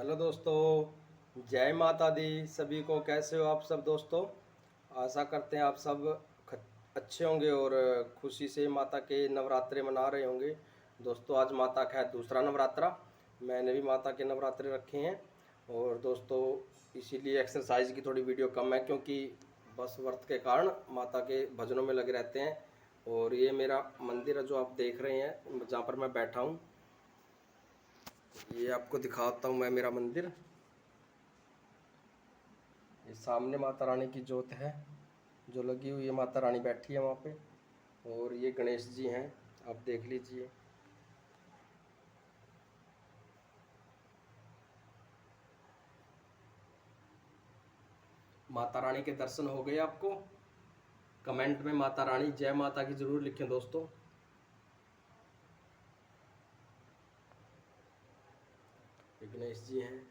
Hello दोस्तों, जय माता दी सभी को। कैसे हो आप सब दोस्तों? आशा करते हैं आप सब अच्छे होंगे और खुशी से माता के नवरात्रे मना रहे होंगे। दोस्तों, आज माता का है दूसरा नवरात्रा। मैंने भी माता के नवरात्रे रखे हैं और दोस्तों इसीलिए एक्सरसाइज की थोड़ी वीडियो कम है, क्योंकि बस व्रत के कारण माता के भजनों में लगे रहते हैं। और ये मेरा मंदिर है जो आप देख रहे हैं, जहाँ पर मैं बैठा हूँ। ये आपको दिखाता हूँ मैं मेरा मंदिर। ये सामने माता रानी की जोत है जो लगी हुई है, माता रानी बैठी है वहाँ पे। और ये गणेश जी हैं, आप देख लीजिए। माता रानी के दर्शन हो गए आपको? कमेंट में माता रानी जय माता की जरूर लिखें दोस्तों। ये गणेश जी हैं।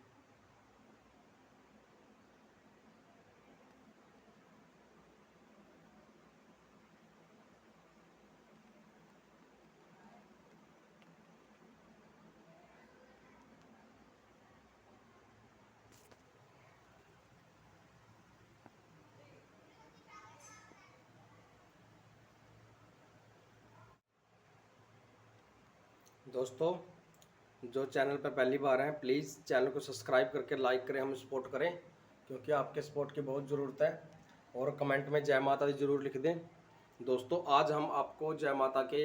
दोस्तों, जो चैनल पर पहली बार हैं प्लीज़ चैनल को सब्सक्राइब करके लाइक करें, हम सपोर्ट करें, क्योंकि आपके सपोर्ट की बहुत ज़रूरत है। और कमेंट में जय माता दी ज़रूर लिख दें। दोस्तों, आज हम आपको जय माता के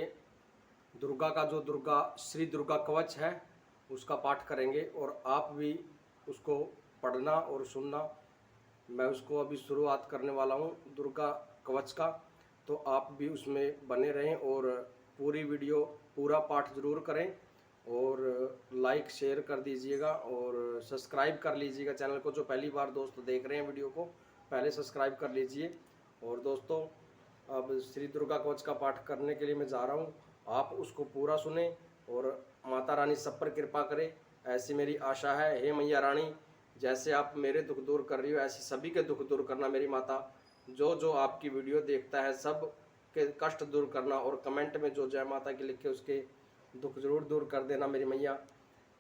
दुर्गा का जो श्री दुर्गा कवच है उसका पाठ करेंगे, और आप भी उसको पढ़ना और सुनना। मैं उसको अभी शुरुआत करने वाला हूँ दुर्गा कवच का, तो आप भी उसमें बने रहें और पूरी वीडियो पूरा पाठ ज़रूर करें। और लाइक शेयर कर दीजिएगा और सब्सक्राइब कर लीजिएगा चैनल को। जो पहली बार दोस्त देख रहे हैं वीडियो को, पहले सब्सक्राइब कर लीजिए। और दोस्तों, अब श्री दुर्गा कवच का पाठ करने के लिए मैं जा रहा हूँ। आप उसको पूरा सुने और माता रानी सब पर कृपा करे, ऐसी मेरी आशा है। हे मैया रानी, जैसे आप मेरे दुख दूर कर रही हो, ऐसे सभी के दुख दूर करना मेरी माता। जो जो आपकी वीडियो देखता है सब के कष्ट दूर करना, और कमेंट में जो जय माता की लिखे उसके दुख जरूर दूर कर देना मेरी मैया।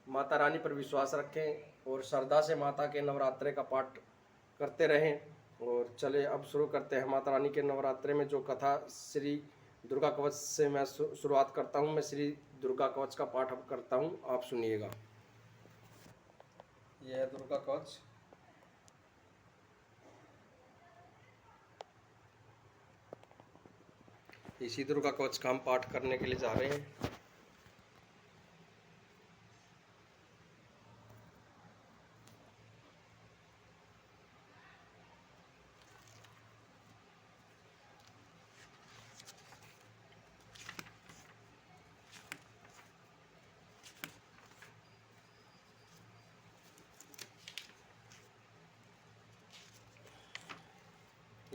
माता रानी पर विश्वास रखें और श्रद्धा से माता के नवरात्रे का पाठ करते रहें। और चले अब शुरू करते हैं माता रानी के नवरात्रे में जो कथा श्री दुर्गा कवच से मैं शुरुआत करता हूँ। मैं श्री दुर्गा कवच का पाठ अब करता हूँ, आप सुनिएगा। यह है दुर्गा कवच। इसी दुर्गा कवच का हम पाठ करने के लिए जा रहे हैं।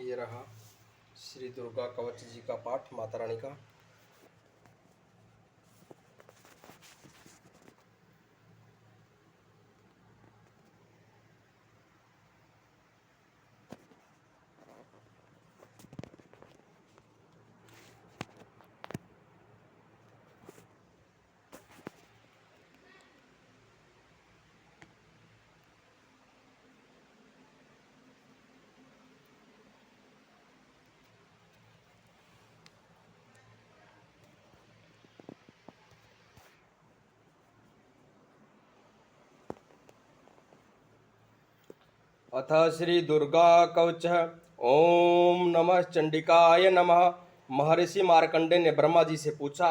ये रहा श्री दुर्गा कवच जी का पाठ माता रानी का। अथ श्री दुर्गा कवच। ओम नमः चंडिकाय नमः। महर्षि मार्कंडे ने ब्रह्मा जी से पूछा,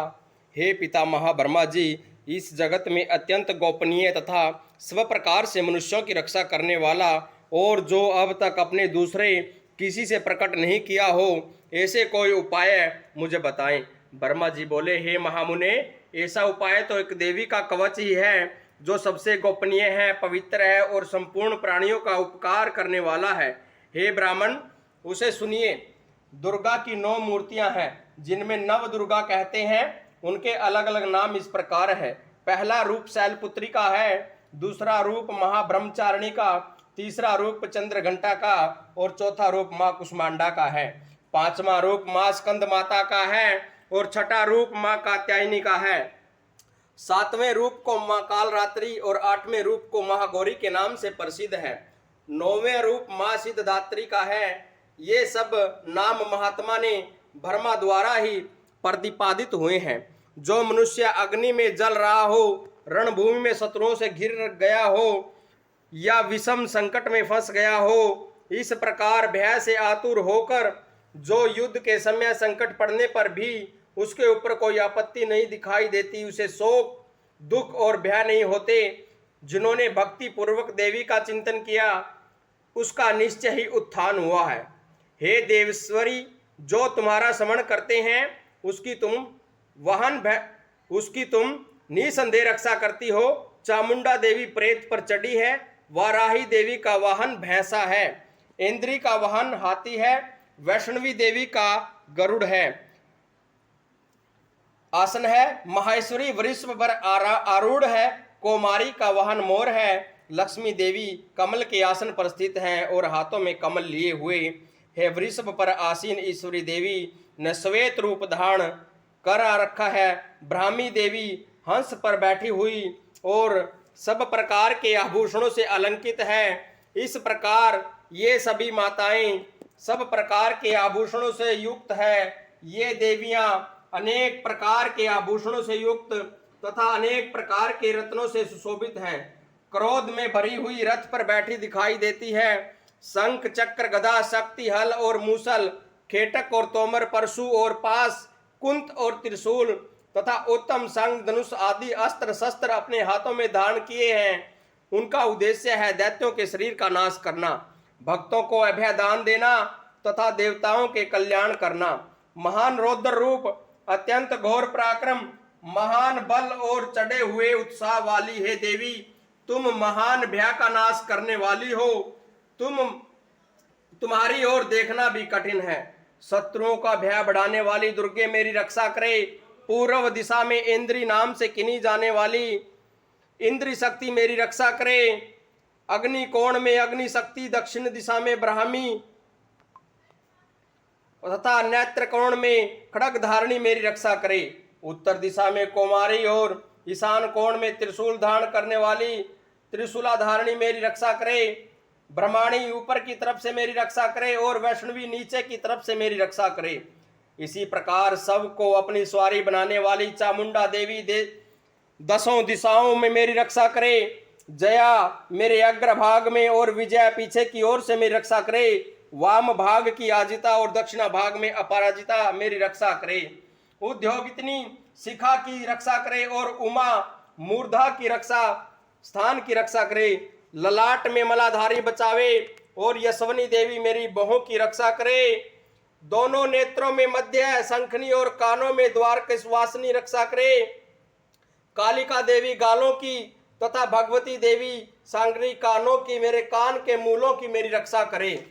हे पितामह ब्रह्मा जी, इस जगत में अत्यंत गोपनीय तथा सब प्रकार से मनुष्यों की रक्षा करने वाला, और जो अब तक अपने दूसरे किसी से प्रकट नहीं किया हो, ऐसे कोई उपाय मुझे बताएं। ब्रह्मा जी बोले, हे महामुने, ऐसा उपाय तो एक देवी का कवच ही है जो सबसे गोपनीय है, पवित्र है और संपूर्ण प्राणियों का उपकार करने वाला है। हे ब्राह्मण, उसे सुनिए। दुर्गा की 9 मूर्तियां हैं जिनमें नव दुर्गा कहते हैं। उनके अलग अलग नाम इस प्रकार है। पहला रूप शैलपुत्री का है, दूसरा रूप महाब्रह्मचारिणी का, तीसरा रूप चंद्रघंटा का और चौथा रूप माँ कुष्मांडा का है। पांचवा रूप माँ स्कंद माता का है और छठा रूप माँ कात्यायनी का है। सातवें रूप को माँ कालरात्रि और आठवें रूप को महागौरी के नाम से प्रसिद्ध है। नौवें रूप माँ सिद्धदात्री का है। ये सब नाम महात्मा ने ब्रह्मा द्वारा ही प्रतिपादित हुए हैं। जो मनुष्य अग्नि में जल रहा हो, रणभूमि में शत्रुओं से घिर गया हो या विषम संकट में फंस गया हो, इस प्रकार भय से आतुर होकर जो युद्ध के समय संकट पड़ने पर भी उसके ऊपर कोई आपत्ति नहीं दिखाई देती, उसे शोक, दुख और भय नहीं होते, जिन्होंने भक्ति पूर्वक देवी का चिंतन किया, उसका निश्चय ही उत्थान हुआ है। हे देवेश्वरी, जो तुम्हारा स्मरण करते हैं उसकी तुम निसंदेह रक्षा करती हो। चामुंडा देवी प्रेत पर चढ़ी है, वाराही देवी का वाहन भैंसा है, इंद्री का वाहन हाथी है, वैष्णवी देवी का गरुड़ है आसन है, माहेश्वरी वृषभ पर आरूढ़ है, कौमारी का वाहन मोर है, लक्ष्मी देवी कमल के आसन पर स्थित हैं और हाथों में कमल लिए हुए है। वृषभ पर आसीन ईश्वरी देवी ने श्वेत रूप धारण कर रखा है। ब्राह्मी देवी हंस पर बैठी हुई और सब प्रकार के आभूषणों से अलंकित है। इस प्रकार ये सभी माताएं सब प्रकार के आभूषणों से युक्त है। ये देवियां अनेक प्रकार के आभूषणों से युक्त तथा अनेक प्रकार के रत्नों से सुशोभित हैं। क्रोध में भरी हुई रथ पर बैठी दिखाई देती है। शंख, चक्र, गदा, शक्ति, हल और मूसल, खेटक और तोमर, परशु और पास, कुंत और त्रिशूल तथा उत्तम संग, धनुष आदि अस्त्र शस्त्र अपने हाथों में धारण किए हैं। उनका उद्देश्य है दैत्यों के शरीर का नाश करना, भक्तों को अभय दान देना तथा देवताओं के कल्याण करना। महान रौद्र रूप, अत्यंत घोर पराक्रम, महान बल और चढ़े हुए उत्साह वाली है देवी, तुम महान भय का नाश करने वाली हो। तुम्हारी ओर देखना भी कठिन है। शत्रुओं का भय बढ़ाने वाली दुर्गे मेरी रक्षा करे। पूर्व दिशा में इंद्री नाम से किनी जाने वाली इंद्री शक्ति मेरी रक्षा करे। अग्नि कोण में अग्नि शक्ति, दक्षिण दिशा में ब्राह्मी तथा नेत्र कोण में खड़ग धारणी मेरी रक्षा करे। उत्तर दिशा में कौमारी और ईशान कोण में त्रिशूल धारण करने वाली त्रिशूला धारणी मेरी रक्षा करे। ब्रह्माणी ऊपर की तरफ से मेरी रक्षा करे और वैष्णवी नीचे की तरफ से मेरी रक्षा करे। इसी प्रकार सबको अपनी सवारी बनाने वाली चामुंडा देवी दसों दिशाओं में मेरी रक्षा करे। जया मेरे अग्र भाग में और विजया पीछे की ओर से मेरी रक्षा करे। वाम भाग की आजिता और दक्षिणा भाग में अपराजिता मेरी रक्षा करे। उद्योगितनी शिखा की रक्षा करे और उमा मूर्धा की रक्षा स्थान की रक्षा करे। ललाट में मलाधारी बचावे और यशवनी देवी मेरी बहों की रक्षा करे। दोनों नेत्रों में मध्य शंखनी और कानों में द्वारकेशवासिनी रक्षा करे। कालिका देवी गालों की तथा भगवती देवी सांगरी कानों की मेरे कान के मूलों की मेरी रक्षा करे।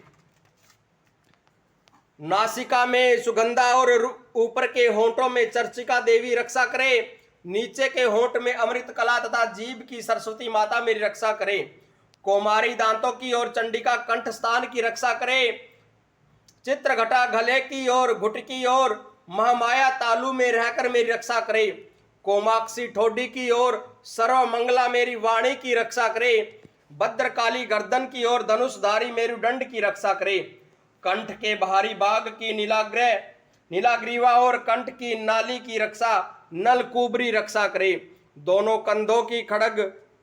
नासिका में सुगंधा और ऊपर के होंठों में चर्चिका देवी रक्षा करे। नीचे के होंठ में अमृत कला तथा जीभ की सरस्वती माता मेरी रक्षा करे। कौमारी दांतों की और चंडिका कंठ स्थान की रक्षा करे। चित्रघटा गले की और घुट की और महामाया तालु में रहकर मेरी रक्षा करे। कोमाक्षी ठोडी की और सर्वमंगला मेरी वाणी की रक्षा करे। भद्रकाली गर्दन की और धनुषधारी मेरुदंड की रक्षा करे। कंठ के बाहरी भाग की नीलाग्रीवा और कंठ की नाली की रक्षा नलकुबरी रक्षा करे। दोनों कंधों की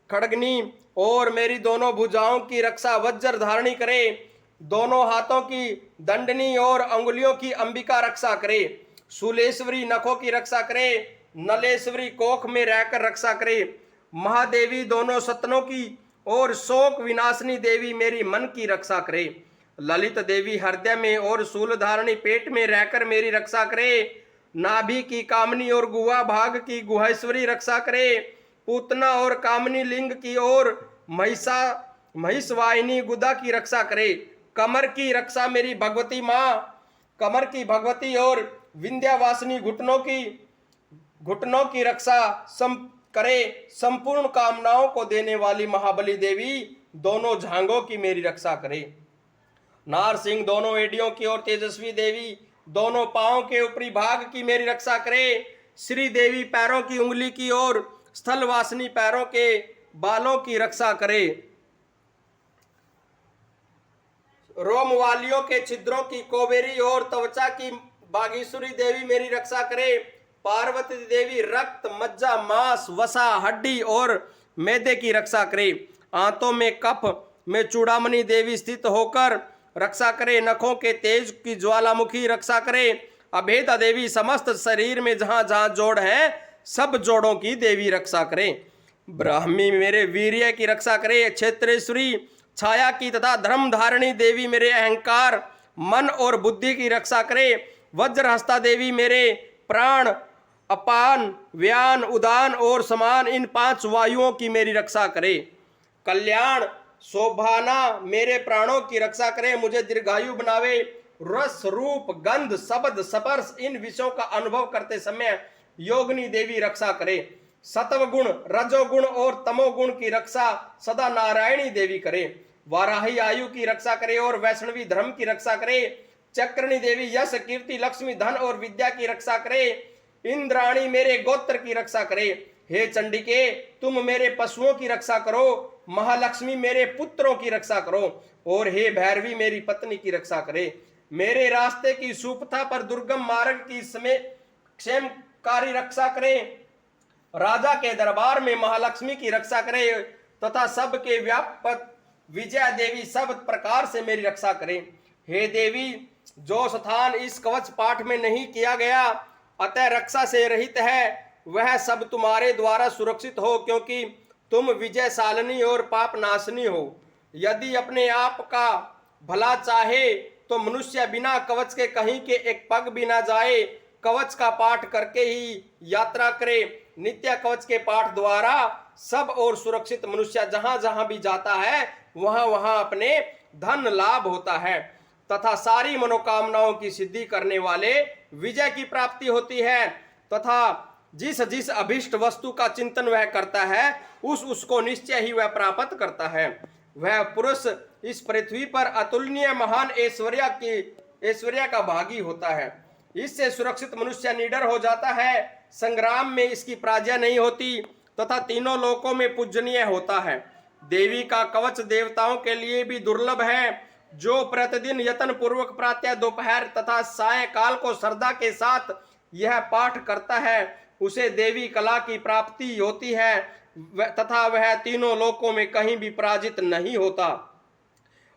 खड़गनी और मेरी दोनों भुजाओं की रक्षा वज्र धारणी करे। दोनों हाथों की दंडनी और अंगुलियों की अंबिका रक्षा करे। शूलेश्वरी नखों की रक्षा करे। नलेश्वरी कोख में रहकर रक्षा करे। महादेवी दोनों सतनों की और शोक विनाशनी देवी मेरी मन की रक्षा करे। ललित देवी हृदय में और शूल धारणी पेट में रहकर मेरी रक्षा करे। नाभि की कामनी और गुहा भाग की गुहेश्वरी रक्षा करे। पूतना और कामनी लिंग की और महिषवाहिनी गुदा की रक्षा करे। कमर की रक्षा मेरी भगवती माँ कमर की भगवती और विंध्यावासिनी घुटनों की रक्षा करे। संपूर्ण कामनाओं को देने वाली महाबली देवी दोनों झांगों की मेरी रक्षा करे। नारसिंह दोनों एडियों की और तेजस्वी देवी दोनों पांवों के ऊपरी भाग की मेरी रक्षा करे। श्री देवी पैरों की उंगली की और स्थल वासनी पैरों के बालों की रक्षा करे, रोम वालियों के छिद्रों की कोबेरी और त्वचा की बागेश्वरी देवी मेरी रक्षा करे। पार्वती देवी रक्त, मज्जा, मांस, वसा, हड्डी और मैदे की रक्षा करे। आंतों में कफ में चूड़ामणि देवी स्थित होकर रक्षा करे। नखों के तेज की ज्वालामुखी रक्षा करे। अभेदा देवी समस्त शरीर में जहां जहां जोड़ है सब जोड़ों की देवी रक्षा करे। ब्राह्मी मेरे वीर्य की रक्षा करे। क्षेत्रेश्वरी छाया की तथा धर्म धारणी देवी मेरे अहंकार, मन और बुद्धि की रक्षा करे। वज्रहस्ता देवी मेरे प्राण, अपान, व्यान, उदान और समान इन 5 वायुओं की मेरी रक्षा करे। कल्याण शोभाना मेरे प्राणों की रक्षा करे, मुझे दीर्घायु बनावे। रस, रूप, गंध, शब्द, स्पर्श इन विषयों का अनुभव करते समय योगिनी देवी रक्षा करे। सत्वगुण, रजोगुण और तमोगुण की रक्षा सदा नारायणी देवी करे। वाराही आयु की रक्षा करे और वैष्णवी धर्म की रक्षा करे। चक्रणी देवी यश, कीर्ति, लक्ष्मी, धन और विद्या की रक्षा करे। इंद्राणी मेरे गोत्र की रक्षा करे। हे चंडिके तुम मेरे पशुओं की रक्षा करो। महालक्ष्मी मेरे पुत्रों की रक्षा करो। और हे भैरवी मेरी पत्नी की रक्षा करे। मेरे रास्ते की सुपथा पर दुर्गम मार्ग की समय क्षेमकारी रक्षा करे। राजा के दरबार में महालक्ष्मी की रक्षा करे तथा सबके व्यापक विजया देवी सब प्रकार से मेरी रक्षा करे। हे देवी जो स्थान इस कवच पाठ में नहीं किया गया अतः रक्षा से रहित है वह सब तुम्हारे द्वारा सुरक्षित हो, क्योंकि तुम विजयशालिनी और पाप नाशनी हो। यदि अपने आप का भला चाहे तो मनुष्य बिना कवच के कहीं के एक पग भी ना जाए। कवच का पाठ करके ही यात्रा करे। नित्य कवच के पाठ द्वारा सब और सुरक्षित मनुष्य जहां जहां भी जाता है वहां वहां अपने धन लाभ होता है तथा सारी मनोकामनाओं की सिद्धि करने वाले विजय की प्राप्ति होती है तथा जिस जिस अभिष्ट वस्तु का चिंतन वह करता है उसको निश्चय ही वह प्राप्त करता है। वह पुरुष इस पृथ्वी पर अतुलनीय महान ऐश्वर्य का भागी होता है। इससे सुरक्षित मनुष्य निडर हो जाता है। संग्राम में इसकी पराजय नहीं होती तथा तीनों लोकों में पूजनीय होता है। देवी का कवच देवताओं के लिए भी दुर्लभ है। जो प्रतिदिन यत्न पूर्वक प्रातः, दोपहर तथा सायंकाल को श्रद्धा के साथ यह पाठ करता है उसे देवी कला की प्राप्ति होती है तथा वह तीनों लोकों में कहीं भी पराजित नहीं होता।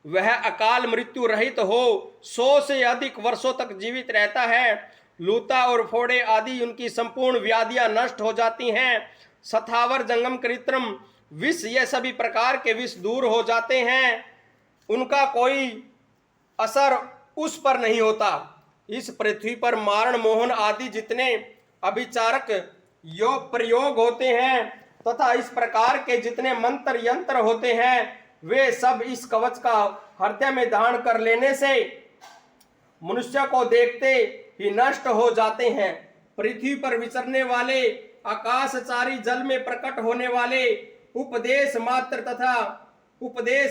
वह अकाल मृत्यु रहित हो 100 से अधिक वर्षों तक जीवित रहता है। लूता और फोड़े आदि उनकी संपूर्ण व्याधियां नष्ट हो जाती हैं। सथावर, जंगम, कृत्रिम विष ये सभी प्रकार के विष दूर हो जाते हैं। उनका कोई असर उस पर नहीं होता। इस पृथ्वी पर मारण, मोहन आदि जितने अभिचारक योग प्रयोग होते हैं तथा इस प्रकार के जितने मंत्र यंत्र होते हैं वे सब इस कवच का हृदय में धारण कर लेने से मनुष्य को देखते ही नष्ट हो जाते हैं। पृथ्वी पर विचरने वाले, आकाशचारी, जल में प्रकट होने वाले, उपदेश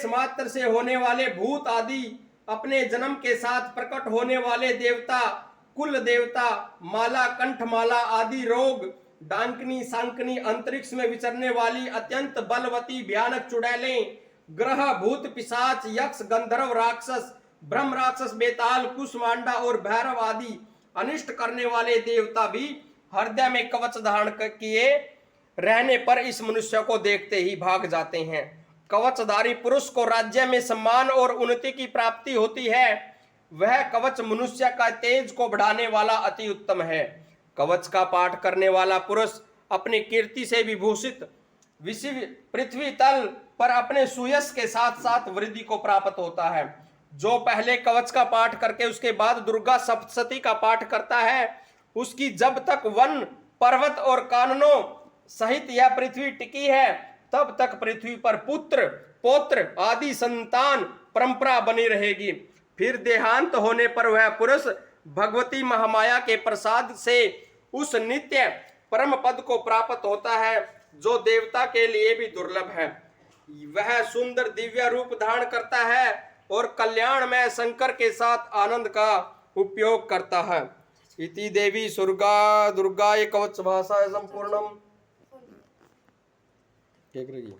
मात्र से होने वाले भूत आदि, अपने जन्म के साथ प्रकट होने वाले देवता, कुल देवता, माला, कंठमाला आदि रोग, डांकनी, सांकनी, अंतरिक्ष में विचरने वाली अत्यंत बलवती भयानक चुड़ैलें, ग्रह, भूत, पिशाच, यक्ष, गंधर्व, राक्षस, ब्रह्म राक्षस, बेताल, कुष्मांडा और भैरव आदि अनिष्ट करने वाले देवता भी हृदय में कवच धारण किए रहने पर इस मनुष्य को देखते ही भाग जाते हैं। कवचधारी पुरुष को राज्य में सम्मान और उन्नति की प्राप्ति होती है। वह कवच मनुष्य का तेज को बढ़ाने वाला अति उत्तम है। कवच का पाठ करने वाला पुरुष अपनी कीर्ति से विभूषित पृथ्वी तल पर अपने सुयश के साथ साथ वृद्धि को प्राप्त होता है। जो पहले कवच का पाठ करके उसके बाद दुर्गा सप्तशती का पाठ करता है उसकी जब तक वन, पर्वत और काननों सहित यह पृथ्वी टिकी है तब तक पृथ्वी पर पुत्र, पौत्र आदि संतान परंपरा बनी रहेगी। फिर देहांत होने पर वह पुरुष भगवती महामाया के प्रसाद से उस नित्य परम पद को प्राप्त होता है जो देवता के लिए भी दुर्लभ है। वह सुंदर दिव्य रूप धारण करता है और कल्याण में शंकर के साथ आनंद का उपयोग करता है। इति देवी दुर्गा कवच भाषा संपूर्णम। क्या करेगी?